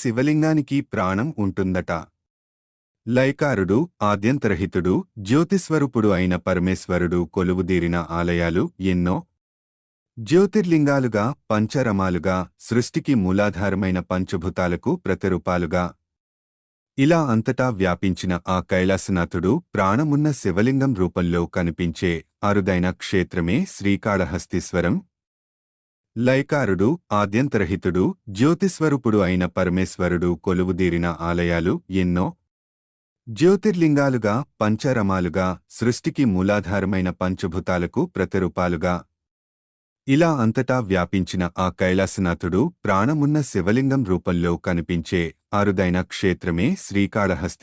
శివలింగానికి ప్రాణం ఉంటుందట. లైకారుడు, ఆద్యంతరహితుడు, జ్యోతిస్వరూపుడు అయిన పరమేశ్వరుడు కొలువుదీరిన ఆలయాలు ఎన్నో. జ్యోతిర్లింగాలుగా, పంచరమాలుగా, సృష్టికి మూలాధారమైన పంచభూతాలకు ప్రతిరూపాలుగా ఇలా అంతటా వ్యాపించిన ఆ కైలాసనాథుడు ప్రాణమున్న శివలింగం రూపంలో కనిపించే అరుదైన క్షేత్రమే శ్రీకాళహస్తీశ్వరం. లైకారుడు, ఆద్యంతరహితుడు, జ్యోతిస్వరూపుడు అయిన పరమేశ్వరుడు కొలువుదీరిన ఆలయాలు ఎన్నో. జ్యోతిర్లింగాలుగా, పంచరమాలుగా, సృష్టికి మూలాధారమైన పంచభూతాలకు ప్రతిరూపాలుగా ఇలా అంతటా వ్యాపించిన ఆ కైలాసనాథుడు ప్రాణమున్న శివలింగం రూపంలో కనిపించే అరుదైన క్షేత్రమే శ్రీకాళహస్తి.